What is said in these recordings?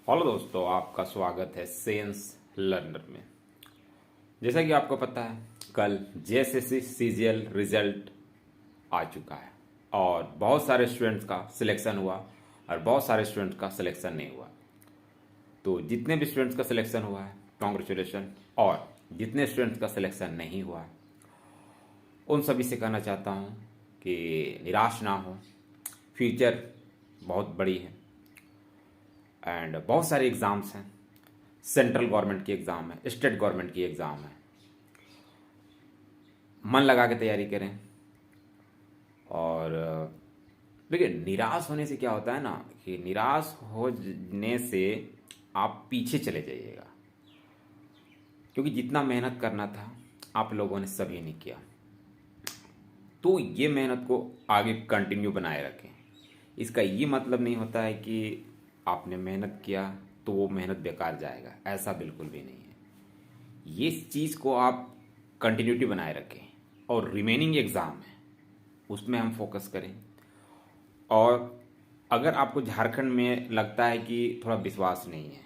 Hello दोस्तों, आपका स्वागत है सेंस लर्नर में। जैसा कि आपको पता है, कल जेएसएससी सीजीएल रिजल्ट आ चुका है और बहुत सारे स्टूडेंट्स का सिलेक्शन हुआ और बहुत सारे स्टूडेंट्स का सिलेक्शन नहीं हुआ। तो जितने भी स्टूडेंट्स का सिलेक्शन हुआ है, कॉन्ग्रेचुलेशन। और जितने स्टूडेंट्स का सिलेक्शन नहीं हुआ है, उन सभी से कहना चाहता हूँ कि निराश ना हो। फ्यूचर बहुत बड़ी है एंड बहुत सारे एग्ज़ाम्स हैं। सेंट्रल गवर्नमेंट की एग्ज़ाम है, स्टेट गवर्नमेंट की एग्ज़ाम है। मन लगा के तैयारी करें। और देखिए, निराश होने से क्या होता है ना, कि निराश होने से आप पीछे चले जाइएगा, क्योंकि जितना मेहनत करना था आप लोगों ने सभी नहीं किया। तो ये मेहनत को आगे कंटिन्यू बनाए रखें। इसका ये मतलब नहीं होता है कि आपने मेहनत किया तो वो मेहनत बेकार जाएगा, ऐसा बिल्कुल भी नहीं है। ये चीज़ को आप कंटिन्यूटी बनाए रखें और रिमेनिंग एग्ज़ाम है उसमें हम फोकस करें। और अगर आपको झारखंड में लगता है कि थोड़ा विश्वास नहीं है,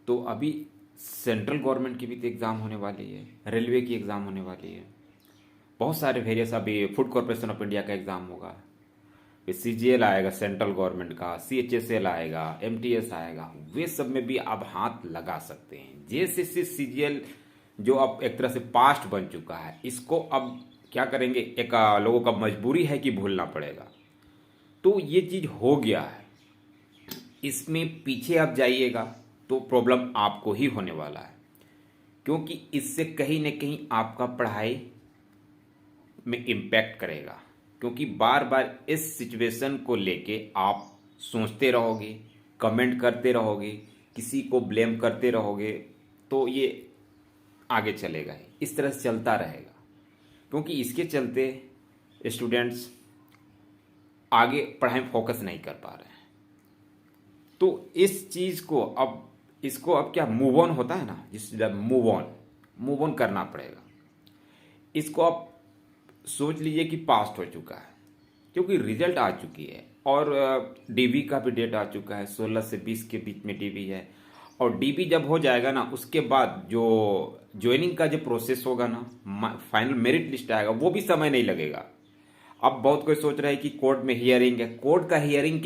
तो अभी सेंट्रल गवर्नमेंट की भी तो एग्ज़ाम होने वाली है, रेलवे की एग्ज़ाम होने वाली है, बहुत सारे वेरियस। अभी फूड कॉरपोरेशन ऑफ इंडिया का एग्ज़ाम होगा, फिर सीजीएल आएगा सेंट्रल गवर्नमेंट का, सीएचएसएल आएगा, एमटीएस आएगा। वे सब में भी आप हाथ लगा सकते हैं। जेएसएससी सीजीएल जो अब एक तरह से पास्ट बन चुका है, इसको अब क्या करेंगे, एक लोगों का मजबूरी है कि भूलना पड़ेगा। तो ये चीज़ हो गया है, इसमें पीछे आप जाइएगा तो प्रॉब्लम आपको ही होने वाला है, क्योंकि इससे कहीं ना कहीं आपका पढ़ाई में इम्पैक्ट करेगा। क्योंकि बार बार इस सिचुएशन को लेके आप सोचते रहोगे, कमेंट करते रहोगे, किसी को ब्लेम करते रहोगे, तो ये आगे चलेगा ही, इस तरह से चलता रहेगा। क्योंकि इसके चलते स्टूडेंट्स आगे पढ़ाई में फोकस नहीं कर पा रहे हैं। तो इस चीज़ को अब, इसको अब क्या मूव ऑन होता है ना, जिस मूव ऑन करना पड़ेगा। इसको आप सोच लीजिए कि पास्ट हो चुका है, क्योंकि रिजल्ट आ चुकी है और डीबी का भी डेट आ चुका है। 16 से 20 के बीच में डीबी है। और डीबी जब हो जाएगा ना, उसके बाद जो ज्वाइनिंग का जो प्रोसेस होगा ना, फाइनल मेरिट लिस्ट आएगा, वो भी समय नहीं लगेगा। अब बहुत कोई सोच रहा है कि कोर्ट में हियरिंग है, कोर्ट का हियरिंग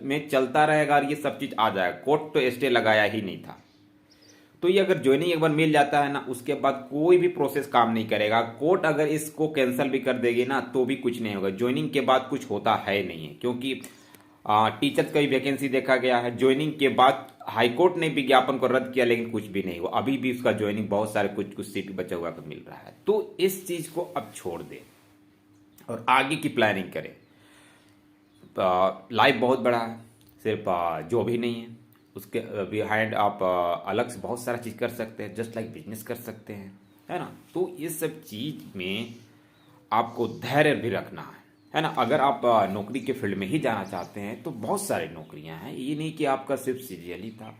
में चलता रहेगा और ये सब चीज़ आ जाएगा। कोर्ट तो स्टे लगाया ही नहीं था। तो ये अगर ज्वाइनिंग एक बार मिल जाता है ना, उसके बाद कोई भी प्रोसेस काम नहीं करेगा। कोर्ट अगर इसको कैंसिल भी कर देगी ना, तो भी कुछ नहीं होगा। ज्वाइनिंग के बाद कुछ होता है नहीं है, क्योंकि टीचर्स का भी वैकेंसी देखा गया है। ज्वाइनिंग के बाद हाईकोर्ट ने विज्ञापन को रद्द किया, लेकिन कुछ भी नहीं हुआ। अभी भी उसका ज्वाइनिंग बहुत सारे कुछ कुछ सीट बचा हुआ को मिल रहा है। तो इस चीज को अब छोड़ दें और आगे की प्लानिंग करें। लाइफ बहुत बड़ा है, सिर्फ जो भी नहीं है उसके बिहाइंड आप अलग से बहुत सारा चीज़ कर सकते हैं। जस्ट लाइक बिजनेस कर सकते हैं, है ना। तो ये सब चीज़ में आपको धैर्य भी रखना है ना। अगर आप नौकरी के फील्ड में ही जाना चाहते हैं तो बहुत सारी नौकरियां हैं। ये नहीं कि आपका सिर्फ सीजीएल ही था।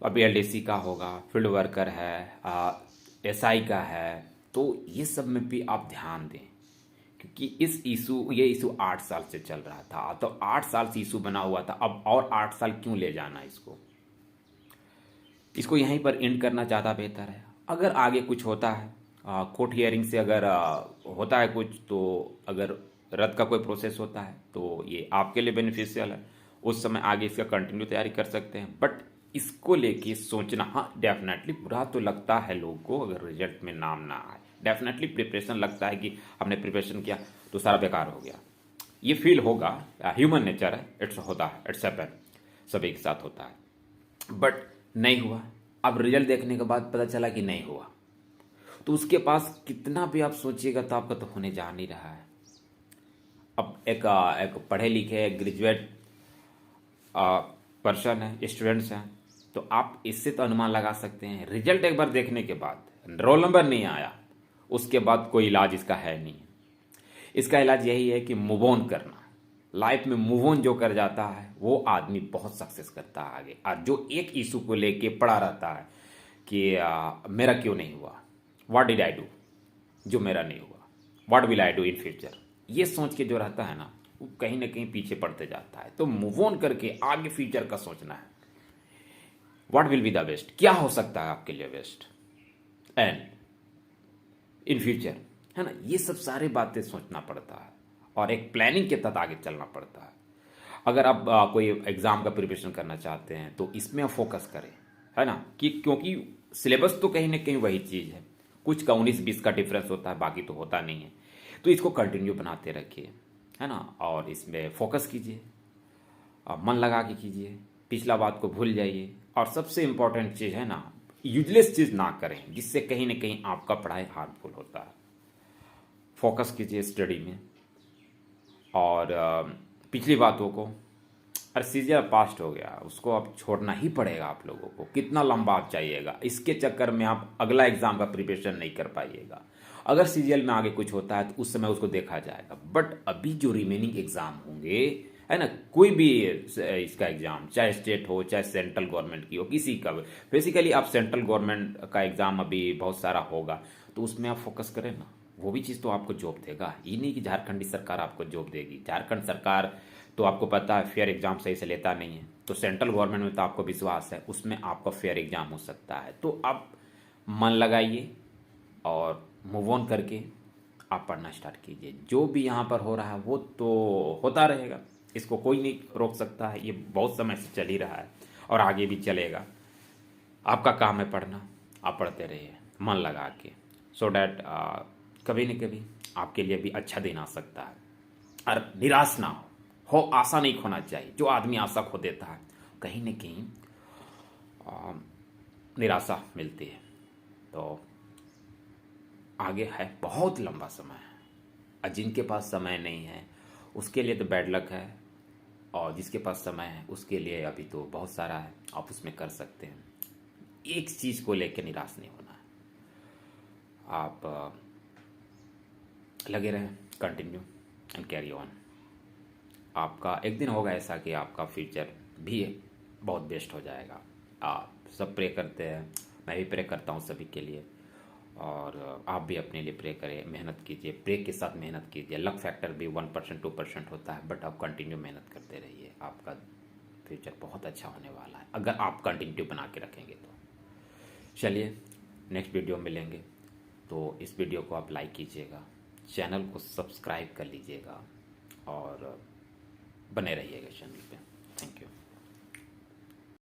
अभी एलडीसी का होगा, फील्ड वर्कर है, एसआई का है। तो ये सब में भी आप ध्यान दें, क्योंकि ये इशू 8 साल से चल रहा था। तो 8 साल से इशू बना हुआ था, अब और 8 साल क्यों ले जाना इसको यहीं पर एंड करना ज़्यादा बेहतर है। अगर आगे कुछ होता है, कोर्ट हियरिंग से अगर होता है कुछ, तो अगर रद्द का कोई प्रोसेस होता है तो ये आपके लिए बेनिफिशियल है। उस समय आगे इसका कंटिन्यू तैयारी कर सकते हैं। बट इसको लेके सोचना, हाँ डेफिनेटली बुरा तो लगता है लोगों को अगर रिजल्ट में नाम ना आए। डेफिनेटली प्रिपरेशन लगता है कि हमने प्रिपरेशन किया तो सारा बेकार हो गया। ये फील होगा, ह्यूमन नेचर है, इट्स होता है, इट्स हैपन, सभी के साथ होता है। बट नहीं हुआ, अब रिजल्ट देखने के बाद पता चला कि नहीं हुआ, तो उसके पास कितना भी आप सोचिएगा तो आपका तो होने जा नहीं रहा है। अब एक पढ़े लिखे ग्रेजुएट पर्सन है, स्टूडेंट्स हैं, तो आप इससे तो अनुमान लगा सकते हैं। रिजल्ट एक बार देखने के बाद रोल नंबर नहीं आया, उसके बाद कोई इलाज इसका है नहीं। इसका इलाज यही है कि मूव ऑन करना। लाइफ में मूव ऑन जो कर जाता है वो आदमी बहुत सक्सेस करता है आगे। और जो एक इशू को लेके पड़ा रहता है कि मेरा क्यों नहीं हुआ, व्हाट डिड आई डू, जो मेरा नहीं हुआ, what will I do in future, ये सोच के जो रहता है ना, वो कहीं ना कहीं पीछे पड़ते जाता है। तो मूव ऑन करके आगे फ्यूचर का सोचना है, what will be the best, क्या हो सकता है आपके लिए बेस्ट एंड इन फ्यूचर, है ना। ये सब सारी बातें सोचना पड़ता है और एक प्लानिंग के तहत आगे चलना पड़ता है। अगर आप कोई एग्ज़ाम का प्रिपरेशन करना चाहते हैं तो इसमें आप फोकस करें, है ना, कि क्योंकि सिलेबस तो कहीं ना कहीं वही चीज़ है, कुछ का 19-20 का डिफरेंस होता है, बाकी तो होता नहीं है। तो इसको कंटिन्यू बनाते रखिए, है ना, और इसमें फोकस कीजिए, मन लगा के कीजिए, पिछला बात को भूल जाइए। और सबसे इम्पोर्टेंट चीज़ है ना, यूजलेस चीज़ ना करें जिससे कहीं ना कहीं आपका पढ़ाई हार्मफुल होता है। फोकस कीजिए स्टडी में। और पिछली बातों को, अरे सीजन पास्ट हो गया, उसको अब छोड़ना ही पड़ेगा आप लोगों को। कितना लंबा आप चाहिएगा, इसके चक्कर में आप अगला एग्जाम का प्रिपरेशन नहीं कर पाइएगा। अगर सीजीएल में आगे कुछ होता है तो उस समय उसको देखा जाएगा, बट अभी जो रिमेनिंग एग्जाम होंगे, है ना, कोई भी इसका एग्जाम, चाहे स्टेट हो चाहे सेंट्रल गवर्नमेंट की हो, किसी का भी, बेसिकली आप सेंट्रल गवर्नमेंट का एग्जाम अभी बहुत सारा होगा, तो उसमें आप फोकस करें ना। वो भी चीज़ तो आपको जॉब देगा, ये नहीं कि झारखंडी सरकार आपको जॉब देगी। झारखंड सरकार तो आपको पता है फेयर एग्जाम सही से लेता नहीं है, तो सेंट्रल गवर्नमेंट में तो आपको विश्वास है उसमें आपका फेयर एग्जाम हो सकता है। तो आप मन लगाइए और मूव ऑन करके आप पढ़ना स्टार्ट कीजिए। जो भी यहाँ पर हो रहा है वो तो होता रहेगा, इसको कोई नहीं रोक सकता है, ये बहुत समय से चल ही रहा है और आगे भी चलेगा। आपका काम है पढ़ना, आप पढ़ते रहिए मन लगा के, सो डैट कभी न कभी आपके लिए भी अच्छा दिन आ सकता है। और निराश ना हो, आशा नहीं खोना चाहिए। जो आदमी आशा खो देता है कहीं न कहीं निराशा मिलती है। तो आगे है बहुत लंबा समय है, और जिनके पास समय नहीं है उसके लिए तो बैड लक है, और जिसके पास समय है उसके लिए अभी तो बहुत सारा है, आप उसमें कर सकते हैं। एक चीज़ को लेकर निराश नहीं होना है, आप लगे रहें, कंटिन्यू एंड कैरी ऑन। आपका एक दिन होगा ऐसा कि आपका फ्यूचर भी बहुत बेस्ट हो जाएगा। आप सब प्रे करते हैं, मैं भी प्रे करता हूँ सभी के लिए, और आप भी अपने लिए प्रे करें, मेहनत कीजिए, प्रे के साथ मेहनत कीजिए। लक फैक्टर भी 1% 2% होता है, बट आप कंटिन्यू मेहनत करते रहिए, आपका फ्यूचर बहुत अच्छा होने वाला है अगर आप कंटिन्यू बना के रखेंगे तो। चलिए नेक्स्ट वीडियो में मिलेंगे, तो इस वीडियो को आप लाइक कीजिएगा, चैनल को सब्सक्राइब कर लीजिएगा और बने रहिएगा चैनल पे। Thank you.